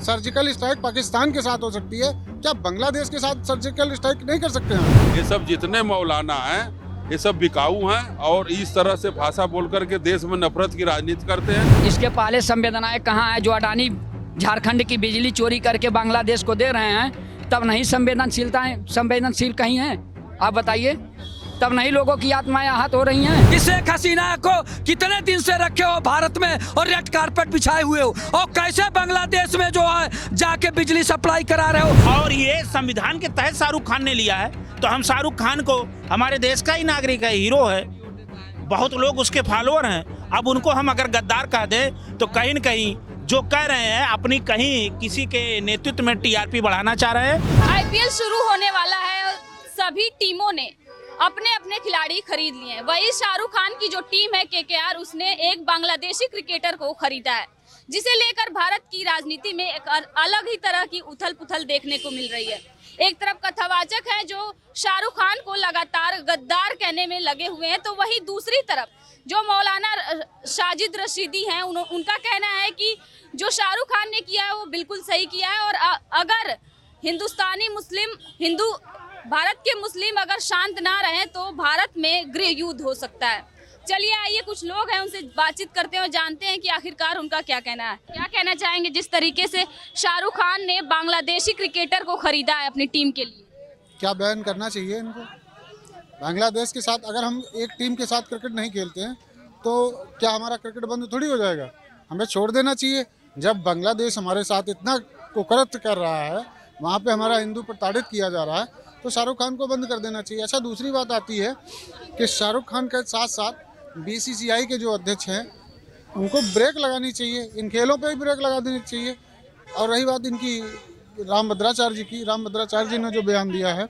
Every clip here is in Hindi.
सर्जिकल स्ट्राइक पाकिस्तान के साथ हो सकती है, क्या बांग्लादेश के साथ सर्जिकल स्ट्राइक नहीं कर सकते हैं? ये सब जितने मौलाना हैं ये सब बिकाऊ हैं और इस तरह से भाषा बोल करके देश में नफरत की राजनीति करते हैं। इसके पहले संवेदनाएं कहाँ है? जो अडानी झारखंड की बिजली चोरी करके बांग्लादेश को दे रहे हैं, तब नहीं संवेदनशील कहीं है? आप बताइए, तब नहीं लोगों की आत्माएं आहत हो रही हैं। इस शेख हसीना को कितने दिन से रखे हो भारत में और रेड कारपेट बिछाए हुए हो, और कैसे बांग्लादेश में जो है जाके बिजली सप्लाई करा रहे हो? और ये संविधान के तहत शाहरुख खान ने लिया है, तो हम शाहरुख खान को हमारे देश का ही नागरिक है, हीरो है, बहुत लोग उसके फॉलोअर हैं। अब उनको हम अगर गद्दार कह दें तो कहीं न कहीं जो कह रहे हैं अपनी कहीं किसी के नेतृत्व में टीआरपी बढ़ाना चाह रहे हैं। आईपीएल शुरू होने वाला है और सभी टीमों ने अपने अपने खिलाड़ी खरीद लिए हैं। वही शाहरुख खान की जो टीम है केकेआर, उसने एक बांग्लादेशी क्रिकेटर को खरीदा है, जिसे लेकर भारत की राजनीति में एक अलग ही तरह की उथल पुथल देखने को मिल रही है। एक तरफ कथावाचक है जो शाहरुख खान को लगातार गद्दार कहने में लगे हुए हैं, तो वही दूसरी तरफ जो मौलाना साजिद रशीदी हैं, उनका कहना है कि जो शाहरुख खान ने किया है वो बिल्कुल सही किया है, और अगर भारत के मुस्लिम अगर शांत ना रहे तो भारत में गृह युद्ध हो सकता है। चलिए आइए कुछ लोग हैं उनसे बातचीत करते हैं और जानते हैं कि आखिरकार उनका क्या कहना है। क्या कहना चाहेंगे जिस तरीके से शाहरुख खान ने बांग्लादेशी क्रिकेटर को खरीदा है अपनी टीम के लिए? क्या बयान करना चाहिए इनको? बांग्लादेश के साथ अगर हम एक टीम के साथ क्रिकेट नहीं खेलते हैं तो क्या हमारा क्रिकेट बंद थोड़ी हो जाएगा? हमें छोड़ देना चाहिए। जब बांग्लादेश हमारे साथ इतना कुकर्त कर रहा है, वहाँ पे हमारा हिंदू प्रताड़ित किया जा रहा है, तो शाहरुख खान को बंद कर देना चाहिए। अच्छा, दूसरी बात आती है कि शाहरुख खान के साथ साथ बीसीसीआई के जो अध्यक्ष हैं उनको ब्रेक लगानी चाहिए, इन खेलों पे भी ब्रेक लगा देनी चाहिए। और रही बात इनकी राम भद्राचार्य जी ने जो बयान दिया है,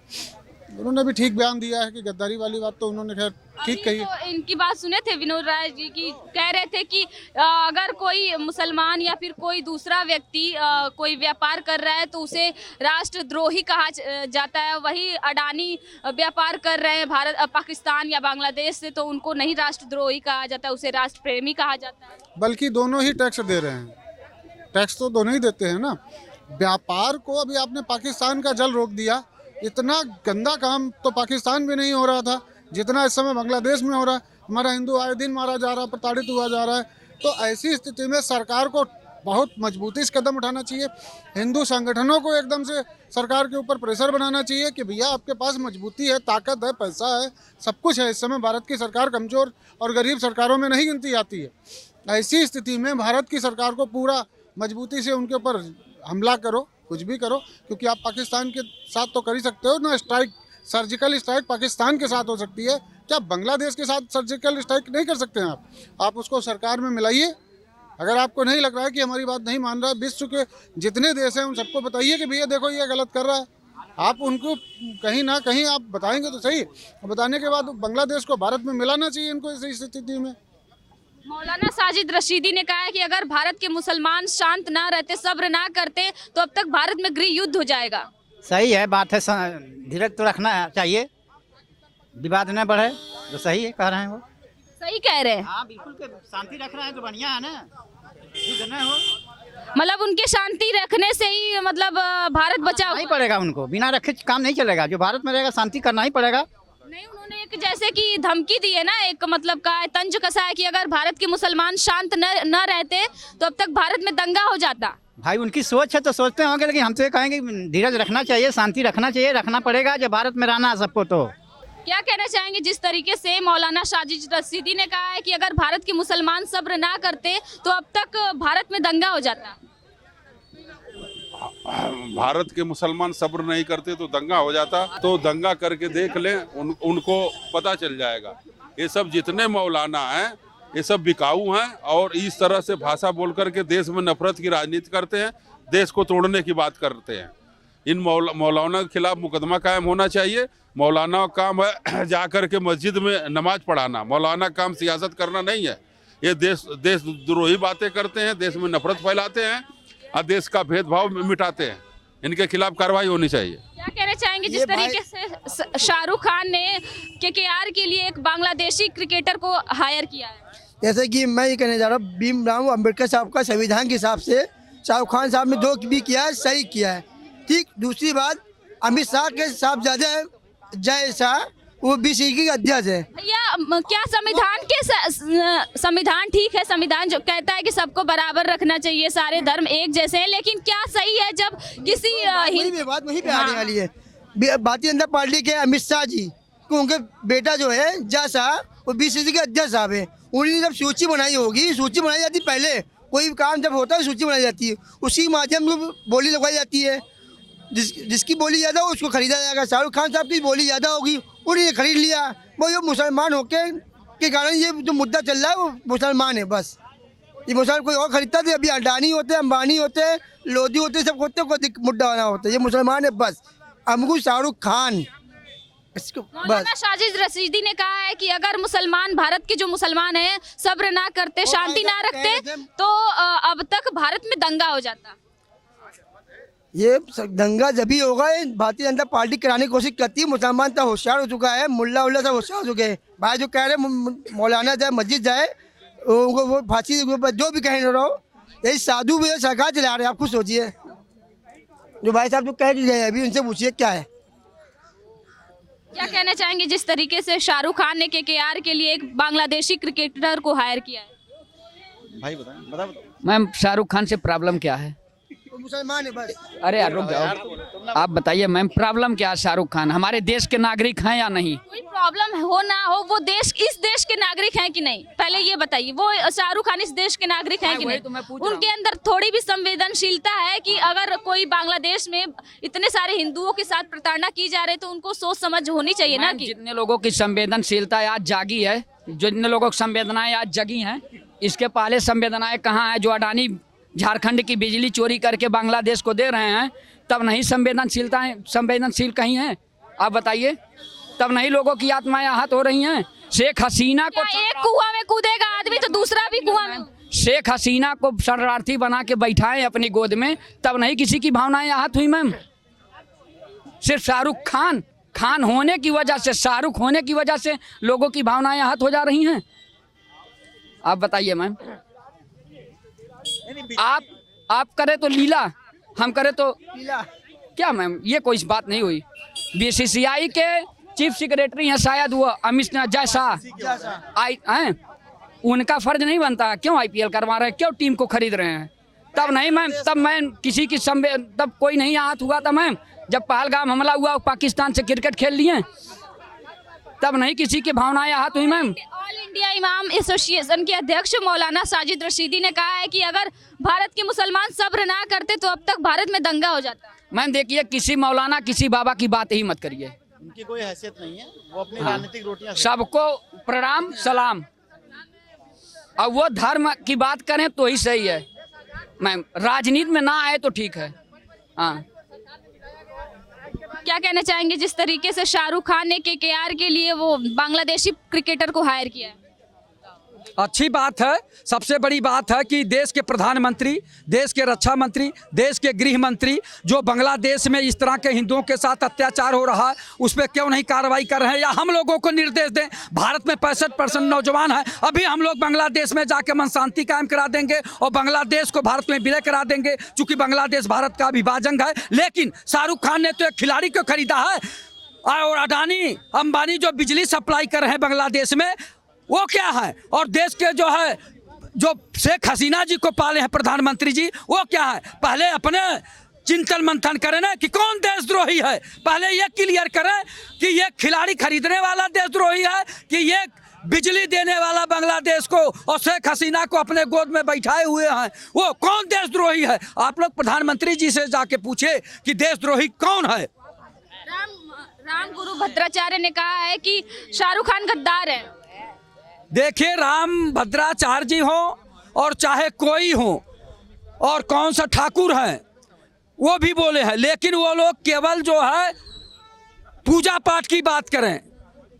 उन्होंने भी ठीक बयान दिया है कि गद्दारी वाली बात तो उन्होंने खैर ठीक कही। तो इनकी बात सुने थे विनोद राय जी की, कह रहे थे कि अगर कोई मुसलमान या फिर कोई दूसरा व्यक्ति कोई व्यापार कर रहा है तो उसे राष्ट्रद्रोही कहा जाता है। वही अडानी व्यापार कर रहे हैं पाकिस्तान या बांग्लादेश से, तो उनको नहीं राष्ट्रद्रोही कहा जाता, उसे राष्ट्र प्रेमी कहा जाता है। बल्कि दोनों ही टैक्स दे रहे हैं, टैक्स तो दोनों ही देते हैं ना। व्यापार को अभी आपने पाकिस्तान का जल रोक दिया, इतना गंदा काम तो पाकिस्तान में नहीं हो रहा था जितना इस समय बांग्लादेश में हो रहा है। हमारा हिंदू आए दिन मारा जा रहा है, प्रताड़ित हुआ जा रहा है। तो ऐसी स्थिति में सरकार को बहुत मजबूती से कदम उठाना चाहिए। हिंदू संगठनों को एकदम से सरकार के ऊपर प्रेशर बनाना चाहिए कि भैया आपके पास मजबूती है, ताकत है, पैसा है, सब कुछ है। इस समय भारत की सरकार कमज़ोर और गरीब सरकारों में नहीं गिनती जाती है। ऐसी स्थिति में भारत की सरकार को पूरा मजबूती से उनके ऊपर हमला करो, कुछ भी करो, क्योंकि आप पाकिस्तान के साथ तो कर ही सकते हो ना। सर्जिकल स्ट्राइक पाकिस्तान के साथ हो सकती है, क्या बांग्लादेश के साथ सर्जिकल स्ट्राइक नहीं कर सकते हैं आप उसको सरकार में मिलाइए। अगर आपको नहीं लग रहा है कि हमारी बात नहीं मान रहा है, विश्व के जितने देश हैं उन सबको बताइए कि भैया देखो ये गलत कर रहा है। आप उनको कहीं ना कहीं आप बताएंगे तो सही। बताने के बाद बांग्लादेश को भारत में मिलाना चाहिए इनको इस स्थिति में। मौलाना साजिद रशीदी ने कहा है कि अगर भारत के मुसलमान शांत ना रहते, सब्र ना करते, तो अब तक भारत में गृह युद्ध हो जाएगा। सही है, बात है, धीरज तो रखना चाहिए, विवाद न बढ़े, तो सही है, कह रहे हैं वो सही कह रहे हैं। हाँ बिल्कुल, शांति रख रहे हैं तो बढ़िया है ना, युद्ध न हो। मतलब उनके शांति रखने से ही मतलब भारत बचा नहीं पड़ेगा, उनको बिना रखे काम नहीं चलेगा। जो भारत में रहेगा शांति करना ही पड़ेगा। नहीं, उन्होंने एक जैसे कि धमकी दी है ना, एक मतलब का तंज कसा है कि अगर भारत के मुसलमान शांत न रहते तो अब तक भारत में दंगा हो जाता। भाई उनकी सोच है तो सोचते होंगे, लेकिन हमसे कहेंगे धीरज रखना चाहिए, शांति रखना चाहिए, रखना पड़ेगा जब भारत में रहना है सबको। तो क्या कहना चाहेंगे जिस तरीके से मौलाना साजिद रशीदी ने कहा है कि अगर भारत के मुसलमान सब्र ना करते तो अब तक भारत में दंगा हो जाता? भारत के मुसलमान सब्र नहीं करते तो दंगा हो जाता, तो दंगा करके देख लें, उनको पता चल जाएगा। ये सब जितने मौलाना हैं ये सब बिकाऊ हैं और इस तरह से भाषा बोल करके देश में नफरत की राजनीति करते हैं, देश को तोड़ने की बात करते हैं। इन मौलाना के खिलाफ मुकदमा कायम होना चाहिए। मौलाना का काम है जा कर के मस्जिद में नमाज पढ़ाना, मौलाना का काम सियासत करना नहीं है। ये देशद्रोही बातें करते हैं, देश में नफरत फैलाते हैं और देश का भेदभाव मिटाते हैं। इनके खिलाफ कार्रवाई होनी चाहिए। क्या कहना चाहेंगे जिस तरीके से शाहरुख खान ने केकेआर के लिए एक बांग्लादेशी क्रिकेटर को हायर किया है? जैसे कि मैं ये कहने जा रहा हूँ, भीमराव अम्बेडकर साहब का संविधान के हिसाब से शाहरुख खान साहब ने जो भी किया है सही किया है। ठीक, दूसरी बात अमित शाह के साहबजादे जय शाह वो बीसीसी के अध्यक्ष है। भैया क्या संविधान ठीक है, संविधान जो कहता है कि सबको बराबर रखना चाहिए, सारे धर्म एक जैसे हैं, लेकिन क्या सही है जब किसी बात वहीं पे आने वाली है। भारतीय जनता पार्टी के अमित शाह जी को उनके बेटा जो है जय शाह वो बीसीसी के अध्यक्ष साहब है। उन्होंने जब सूची बनाई होगी, सूची बनाई जाती पहले, कोई काम जब होता है सूची बनाई जाती है, उसी माध्यम से बोली लगवाई जाती है। जिसकी बोली ज़्यादा हो उसको खरीदा जाएगा। शाहरुख खान साहब की बोली ज़्यादा होगी, उन्होंने खरीद लिया। वो ये मुसलमान होके के कारण ये जो मुद्दा चल रहा है वो मुसलमान है बस। ये मुसलमान कोई और खरीदता थे, अभी अडानी होते, अंबानी होते, लोधी होते, सब होते, कोई मुद्दा बना होता है। ये मुसलमान है बस, हमको शाहरुख खान इसको मौलाना साजिद रशीदी ने कहा है कि अगर मुसलमान, भारत के जो मुसलमान हैं, सब्र ना करते, शांति ना रखते तो अब तक भारत में दंगा हो जाता। ये दंगा जब भी होगा, भारतीय जनता पार्टी कराने की कोशिश करती है। मुसलमान तो होशियार हो चुका है, मुल्ला उल्ला सब होशियार हो चुके हैं। भाई जो कह रहे मौलाना जाए, मस्जिद जाए, वो फांसी जो भी कह रहे हो, यही साधु भी सरकार चला रहे हैं। आप खुद सोचिए, जो भाई साहब जो कह रहे हैं अभी उनसे पूछिए क्या है। क्या कहना चाहेंगे जिस तरीके से शाहरुख खान ने केकेआर के लिए एक बांग्लादेशी क्रिकेटर को हायर किया है? भाई बताओ। मैम शाहरुख खान से प्रॉब्लम क्या है? मुसलमान है बस। अरे यार रुक जाओ, आप बताइए मैम प्रॉब्लम क्या है? शाहरुख खान हमारे देश के नागरिक हैं या नहीं? कोई प्रॉब्लम हो ना हो, वो इस देश के नागरिक हैं कि नहीं, पहले ये बताइए। वो शाहरुख खान इस देश के नागरिक हैं कि नहीं? उनके अंदर थोड़ी भी संवेदनशीलता है कि अगर कोई बांग्लादेश में इतने सारे हिंदुओं के साथ प्रताड़ना की जा रही है तो उनको सोच समझ होनी चाहिए ना। कि जितने लोगों की संवेदनशीलता आज जागी है, जितने लोगों की संवेदनाएं आज जगी हैं, इसके पहले संवेदनाएं कहाँ है? जो अडानी झारखंड की बिजली चोरी करके बांग्लादेश को दे रहे हैं, तब नहीं संवेदनशील कहीं हैं? आप बताइए, तब नहीं लोगों की आत्माएं आहत हो रही हैं? शेख हसीना को एक कुआं में कूदेगा आदमी तो दूसरा भी कुआं में। शेख हसीना को शरणार्थी बना के बैठाएं अपनी गोद में, तब नहीं किसी की भावनाएं आहत हुई मैम? सिर्फ शाहरुख खान होने की वजह से, शाहरुख होने की वजह से लोगों की भावनाएं आहत हो जा रही हैं। आप बताइए मैम, आप करे तो लीला, हम करे तो क्या मैम? ये कोई बात नहीं हुई। बीसीसीआई के चीफ सेक्रेटरी हैं शायद वो अमित शाह, उनका फर्ज नहीं बनता? क्यों आईपीएल करवा रहे हैं, क्यों टीम को खरीद रहे हैं? तब नहीं मैम, तब मैम किसी की तब कोई नहीं आहत हुआ था मैम? जब पहलगाम हमला हुआ, पाकिस्तान से क्रिकेट खेल लिए, तब नहीं किसी की भावनाएं आहत हुई मैम? ऑल इंडिया इमाम एसोसिएशन के अध्यक्ष मौलाना साजिद रशीदी ने कहा है कि अगर भारत के मुसलमान सब्र ना करते तो अब तक भारत में दंगा हो जाता। मैम देखिए, किसी मौलाना किसी बाबा की बात ही मत करिए, उनकी कोई हैसियत नहीं है, वो अपनी राजनीतिक रोटियां सबको प्रणाम सलाम। अब वो धर्म की बात करें तो ही सही है मैम, राजनीति में ना आए तो ठीक है। हाँ, क्या कहना चाहेंगे जिस तरीके से शाहरुख खान ने केकेआर के लिए वो बांग्लादेशी क्रिकेटर को हायर किया है? अच्छी बात है। सबसे बड़ी बात है कि देश के प्रधानमंत्री, देश के रक्षा मंत्री, देश के गृह मंत्री जो बांग्लादेश में इस तरह के हिंदुओं के साथ अत्याचार हो रहा है उस पर क्यों नहीं कार्रवाई कर रहे हैं, या हम लोगों को निर्देश दें। भारत में 65% नौजवान है, अभी हम लोग बांग्लादेश में जाके मन शांति कायम करा देंगे और बांग्लादेश को भारत में विलय करा देंगे, चूंकि बांग्लादेश भारत का अविभाजन है। लेकिन शाहरुख खान ने तो एक खिलाड़ी को खरीदा है, और अडानी अंबानी जो बिजली सप्लाई कर रहे हैं बांग्लादेश में, वो क्या है? और देश के जो शेख हसीना जी को पाले हैं प्रधानमंत्री जी, वो क्या है? पहले अपने चिंतन मंथन करें ना कि कौन देशद्रोही है। पहले ये क्लियर करें कि ये खिलाड़ी खरीदने वाला देशद्रोही है कि ये बिजली देने वाला बांग्लादेश को और शेख हसीना को अपने गोद में बैठाए हुए हैं, वो कौन देशद्रोही है? आप लोग प्रधानमंत्री जी से जाके पूछे कि देशद्रोही कौन है। राम गुरु भद्राचार्य ने कहा है कि शाहरुख खान गद्दार है। देखिए, राम भद्राचार्य जी हो और चाहे कोई हो, और कौन सा ठाकुर हैं वो भी बोले हैं, लेकिन वो लोग केवल जो है पूजा पाठ की बात करें,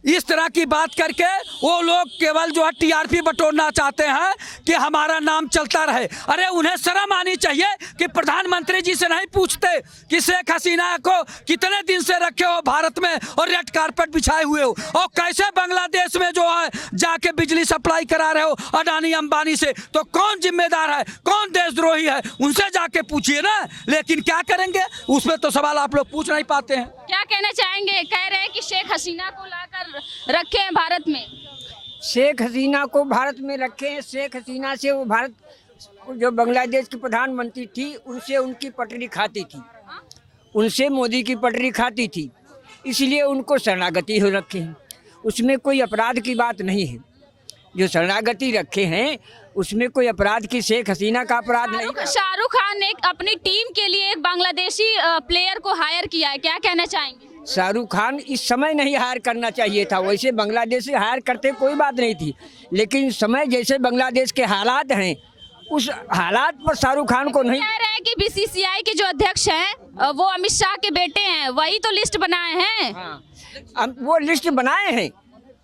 इस तरह की बात करके वो लोग केवल जो है टीआरपी बटोरना चाहते हैं कि हमारा नाम चलता रहे। अरे उन्हें शर्म आनी चाहिए कि प्रधानमंत्री जी से नहीं पूछते कि शेख हसीना को कितने दिन से रखे हो भारत में और रेड कारपेट बिछाए हुए हो, और कैसे बांग्लादेश में जो है जाके बिजली सप्लाई करा रहे हो अडानी अंबानी से। तो कौन जिम्मेदार है, कौन देशद्रोही है, उनसे जाके पूछिए ना। लेकिन क्या करेंगे, उसमें तो सवाल आप लोग पूछ नहीं पाते हैं। क्या कहना चाहेंगे? कह रहे हैं कि शेख हसीना को लाकर रखे हैं भारत में। शेख हसीना को भारत में रखे हैं। शेख हसीना से वो भारत जो बांग्लादेश की प्रधानमंत्री थी उनसे उनकी पटरी खाती थी, उनसे मोदी की पटरी खाती थी, इसलिए उनको शरणागति हो रखे हैं। उसमें कोई अपराध की बात नहीं है। जो शरणागति रखे हैं उसमें कोई अपराध की, शेख हसीना का अपराध नहीं। शाहरुख खान ने अपनी टीम के लिए एक बांग्लादेशी प्लेयर को हायर किया है, क्या कहना चाहेंगे? शाहरुख खान इस समय नहीं हायर करना चाहिए था। वैसे बांग्लादेश से हायर करते कोई बात नहीं थी, लेकिन इस समय जैसे बांग्लादेश के हालात हैं उस हालात पर शाहरुख खान को नहीं। कह रहे हैं कि बीसीसीआई के जो अध्यक्ष हैं वो अमित शाह के बेटे हैं, वही तो लिस्ट बनाए हैं। हाँ, वो लिस्ट बनाए हैं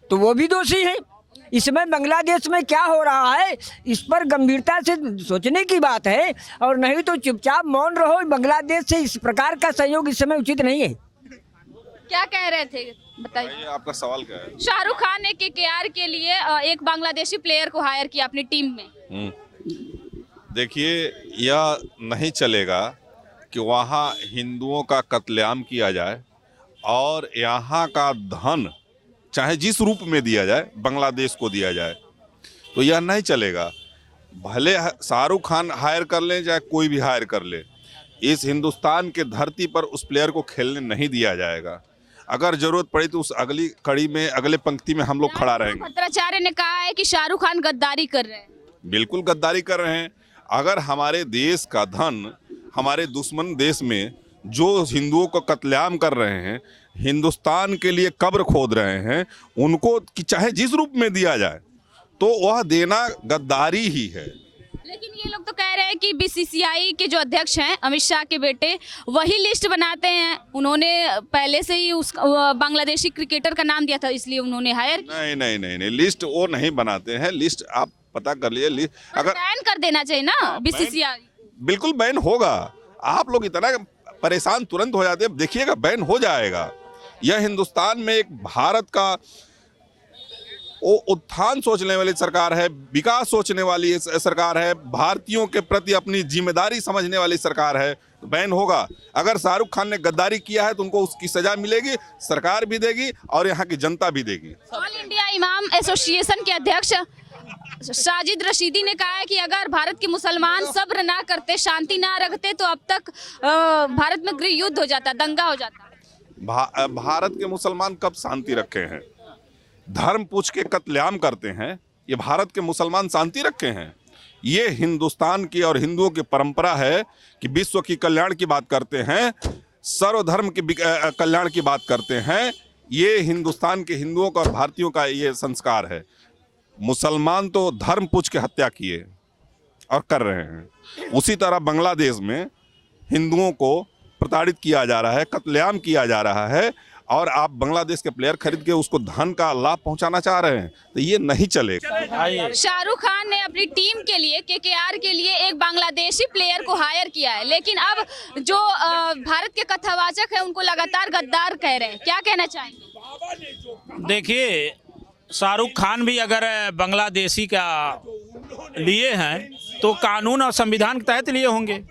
तो वो भी दोषी हैं। इसमें बांग्लादेश में क्या हो रहा है इस पर गंभीरता से सोचने की बात है, और नहीं तो चुपचाप मौन रहो। बांग्लादेश से इस प्रकार का सहयोग इस समय उचित नहीं है। क्या कह रहे थे बताइए? आपका सवाल क्या है? शाहरुख खान ने केकेआर के लिए एक बांग्लादेशी प्लेयर को हायर किया अपनी टीम में। देखिए, यह नहीं चलेगा कि वहाँ हिंदुओं का कत्लेआम किया जाए और यहाँ का धन चाहे जिस रूप में दिया जाए बांग्लादेश को दिया जाए, तो यह नहीं चलेगा। भले शाहरुख खान हायर कर लें चाहे कोई भी हायर कर ले, इस हिंदुस्तान के धरती पर उस प्लेयर को खेलने नहीं दिया जाएगा। अगर जरूरत पड़ी तो उस अगली कड़ी में, अगले पंक्ति में हम लोग खड़ा रहेंगे। भट्टाचार्य ने कहा है कि शाहरुख खान गद्दारी कर रहे हैं। बिल्कुल गद्दारी कर रहे हैं। अगर हमारे देश का धन हमारे दुश्मन देश में जो हिंदुओं को कत्लेआम कर रहे हैं, हिंदुस्तान के लिए कब्र खोद रहे हैं, उनको कि चाहे जिस रूप में दिया जाए तो वह देना गद्दारी ही है। लेकिन ये लोग तो कह रहे हैं कि बीसीसीआई के जो अध्यक्ष हैं अमित शाह के बेटे वही लिस्ट बनाते हैं। उन्होंने पहले से ही उस बांग्लादेशी क्रिकेटर का नाम दिया था, इसलिए उन्होंने हायर किया। नहीं नहीं नहीं नहीं, लिस्ट वो नहीं बनाते हैं। लिस्ट आप पता कर लिए। अगर बैन कर देना चाहिए ना बीसीसीआई। बिल्कुल बैन होगा। आप लोग इतना परेशान तुरंत हो जाते हैं, देखिएगा बैन हो जाएगा। यह हिंदुस्तान में एक भारत का उत्थान सोचने वाली सरकार है, विकास सोचने वाली सरकार है, भारतीयों के प्रति अपनी जिम्मेदारी समझने वाली सरकार है। तो बैन होगा। अगर शाहरुख खान ने गद्दारी किया है तो उनको उसकी सजा मिलेगी, सरकार भी देगी और यहाँ की जनता भी देगी। ऑल इंडिया इमाम एसोसिएशन के अध्यक्ष साजिद रशीदी ने कहा है कि अगर भारत के मुसलमान सब्र ना करते, शांति ना रखते, तो अब तक भारत में गृह युद्ध हो जाता, दंगा हो जाता। भारत के मुसलमान कब शांति रखे हैं? धर्म पूछ के कत्लेआम करते हैं। ये भारत के मुसलमान शांति रखे हैं? ये हिंदुस्तान की और हिंदुओं की परंपरा है कि विश्व की कल्याण की बात करते हैं, सर्वधर्म के कल्याण की बात करते हैं। ये हिंदुस्तान के हिंदुओं का और भारतीयों का ये संस्कार है। मुसलमान तो धर्म पूछ के हत्या किए और कर रहे हैं। उसी तरह बांग्लादेश में हिंदुओं को प्रताड़ित किया जा रहा है, कत्लेआम किया जा रहा है, और आप बांग्लादेश के प्लेयर खरीद के उसको धन का लाभ पहुंचाना चाह रहे हैं, तो ये नहीं चलेगा। शाहरुख खान ने अपनी टीम के लिए, केकेआर के लिए एक बांग्लादेशी प्लेयर को हायर किया है, लेकिन अब जो भारत के कथावाचक हैं उनको लगातार गद्दार कह रहे हैं। क्या कहना चाहेंगे? देखिए, शाहरुख खान भी अगर बांग्लादेशी का लिए हैं तो कानून और संविधान के तहत लिए होंगे।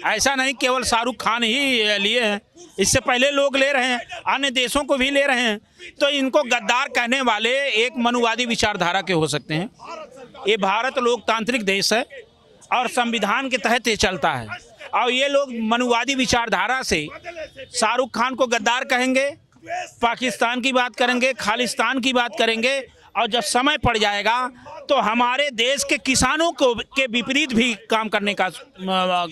ऐसा नहीं केवल शाहरुख खान ही लिए हैं, इससे पहले लोग ले रहे हैं, अन्य देशों को भी ले रहे हैं। तो इनको गद्दार कहने वाले एक मनुवादी विचारधारा के हो सकते हैं। ये भारत लोकतांत्रिक देश है और संविधान के तहत ये चलता है, और ये लोग मनुवादी विचारधारा से शाहरुख खान को गद्दार कहेंगे, पाकिस्तान की बात करेंगे, खालिस्तान की बात करेंगे, और जब समय पड़ जाएगा तो हमारे देश के किसानों को के विपरीत भी काम करने का,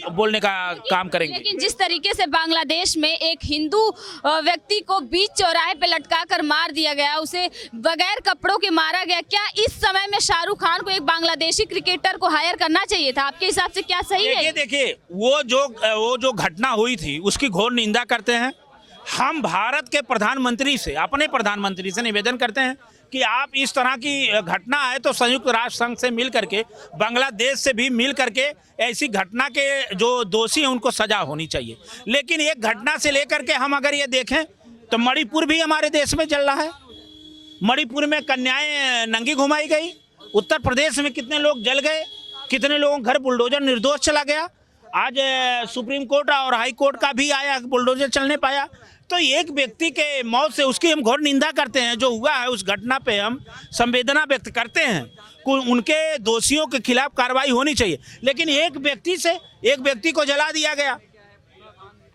बोलने का काम करेंगे। लेकिन जिस तरीके से बांग्लादेश में एक हिंदू व्यक्ति को बीच चौराहे पे लटका कर मार दिया गया, उसे बगैर कपड़ों के मारा गया, क्या इस समय में शाहरुख खान को एक बांग्लादेशी क्रिकेटर को हायर करना चाहिए था? आपके हिसाब से क्या सही है? देखिए, वो जो घटना हुई थी उसकी घोर निंदा करते हैं। हम भारत के प्रधानमंत्री से, अपने प्रधानमंत्री से निवेदन करते हैं कि आप इस तरह की घटना है तो संयुक्त राष्ट्र संघ से मिल करके, बांग्लादेश से भी मिल करके ऐसी घटना के जो दोषी हैं उनको सजा होनी चाहिए। लेकिन एक घटना से लेकर के हम अगर ये देखें तो मणिपुर भी हमारे देश में चल रहा है। मणिपुर में कन्याएं नंगी घुमाई गई, उत्तर प्रदेश में कितने लोग जल गए, कितने लोगों के घर बुलडोजर निर्दोष चला गया। आज सुप्रीम कोर्ट और हाई कोर्ट का भी आया, बुलडोजर चलने पाया। तो एक व्यक्ति के मौत से उसकी हम घोर निंदा करते हैं। जो हुआ है उस घटना पे हम संवेदना व्यक्त करते हैं, उनके दोषियों के खिलाफ कार्रवाई होनी चाहिए। लेकिन एक व्यक्ति को जला दिया गया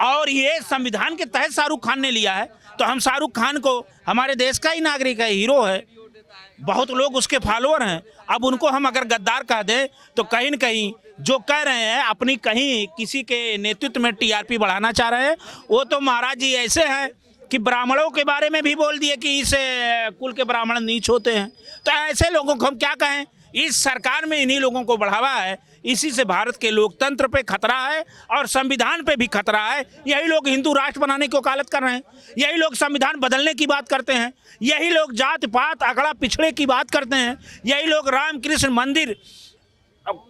और ये संविधान के तहत शाहरुख खान ने लिया है। तो हम शाहरुख खान को, हमारे देश का ही नागरिक है, हीरो है, बहुत लोग उसके फॉलोअर हैं। अब उनको हम अगर गद्दार कह दें तो कहीं न कहीं जो कह रहे हैं अपनी कहीं किसी के नेतृत्व में टीआरपी बढ़ाना चाह रहे हैं। वो तो महाराज जी ऐसे हैं कि ब्राह्मणों के बारे में भी बोल दिए कि इस कुल के ब्राह्मण नीच होते हैं। तो ऐसे लोगों को हम क्या कहें। इस सरकार में इन्हीं लोगों को बढ़ावा है, इसी से भारत के लोकतंत्र पे खतरा है और संविधान पे भी खतरा है। यही लोग हिंदू राष्ट्र बनाने की वकालत कर रहे हैं, यही लोग संविधान बदलने की बात करते हैं, यही लोग जात पात अगड़ा पिछड़े की बात करते हैं, यही लोग राम कृष्ण मंदिर,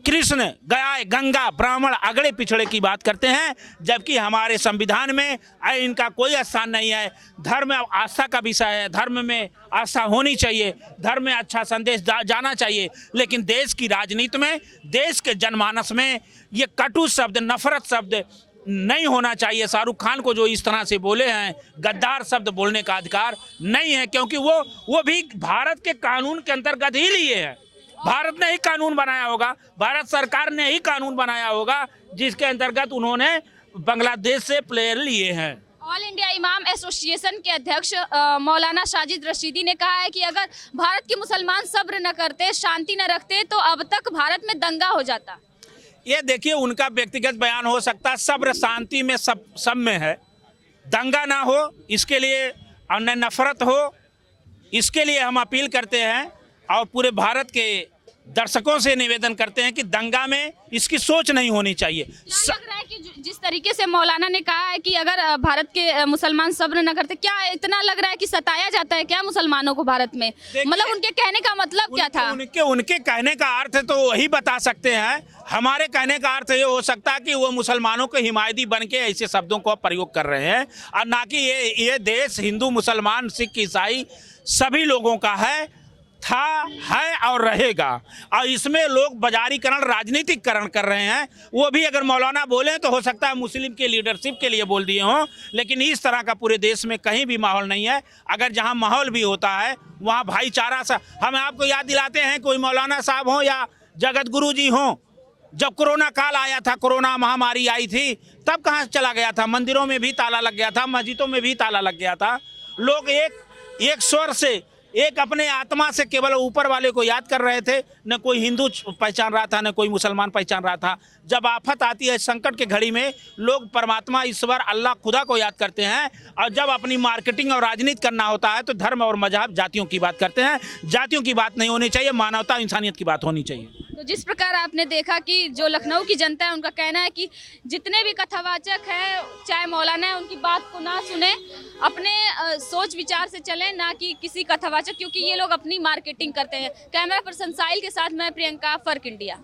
कृष्ण गाय गंगा ब्राह्मण अगड़े पिछड़े की बात करते हैं। जबकि हमारे संविधान में इनका कोई स्थान नहीं है। धर्म आस्था का विषय है, धर्म में आस्था होनी चाहिए, धर्म में अच्छा संदेश जाना चाहिए। लेकिन देश की राजनीति में, देश के जनमानस में ये कटु शब्द, नफरत शब्द नहीं होना चाहिए। शाहरुख खान को जो इस तरह से बोले हैं, गद्दार शब्द बोलने का अधिकार नहीं है, क्योंकि वो भी भारत के कानून के अंतर्गत ही लिए हैं। भारत ने ही कानून बनाया होगा, भारत सरकार ने ही कानून बनाया होगा जिसके अंतर्गत उन्होंने बांग्लादेश से प्लेयर लिए हैं। ऑल इंडिया इमाम एसोसिएशन के अध्यक्ष मौलाना साजिद रशीदी ने कहा है कि अगर भारत के मुसलमान सब्र न करते, शांति न रखते तो अब तक भारत में दंगा हो जाता। ये देखिए, उनका व्यक्तिगत बयान हो सकता है, सब्र शांति में सब में है। दंगा ना हो इसके लिए और न नफरत हो इसके लिए हम अपील करते हैं और पूरे भारत के दर्शकों से निवेदन करते हैं कि दंगा में इसकी सोच नहीं होनी चाहिए। क्या लग रहा है कि जिस तरीके से मौलाना ने कहा है कि अगर भारत के मुसलमान सब्र न करते, क्या इतना लग रहा है कि सताया जाता है क्या मुसलमानों को भारत में? मतलब उनके कहने का मतलब क्या था? उनके कहने का अर्थ तो वही बता सकते हैं। हमारे कहने का अर्थ ये हो सकता है कि वो मुसलमानों के हिमायती बन के ऐसे शब्दों को प्रयोग कर रहे हैं, और ना कि ये देश हिंदू मुसलमान सिख ईसाई सभी लोगों का है और रहेगा। और इसमें लोग बाजारीकरण, राजनीतिकरण कर रहे हैं। वो भी अगर मौलाना बोले तो हो सकता है मुस्लिम के लीडरशिप के लिए बोल दिए हों, लेकिन इस तरह का पूरे देश में कहीं भी माहौल नहीं है। अगर जहां माहौल भी होता है वहां भाईचारा सा, हम आपको याद दिलाते हैं, कोई मौलाना साहब हो या जगत गुरु जी हों, जब कोरोना काल आया था, कोरोना महामारी आई थी, तब कहाँ चला गया था? मंदिरों में भी ताला लग गया था, मस्जिदों में भी ताला लग गया था। लोग एक स्वर से, एक अपने आत्मा से केवल ऊपर वाले को याद कर रहे थे। न कोई हिंदू पहचान रहा था, न कोई मुसलमान पहचान रहा था। जब आफत आती है, संकट के घड़ी में लोग परमात्मा, ईश्वर, अल्लाह, खुदा को याद करते हैं। और जब अपनी मार्केटिंग और राजनीति करना होता है तो धर्म और मजहब, जातियों की बात करते हैं। जातियों की बात नहीं होनी चाहिए, मानवता, इंसानियत की बात होनी चाहिए। तो जिस प्रकार आपने देखा कि जो लखनऊ की जनता है, उनका कहना है कि जितने भी कथावाचक हैं, चाहे मौलाना है, उनकी बात को ना सुने, अपने सोच विचार से चलें, ना कि किसी कथावाचक, क्योंकि ये लोग अपनी मार्केटिंग करते हैं। कैमरा पर्सन साहिल के साथ मैं प्रियंका, फर्क इंडिया।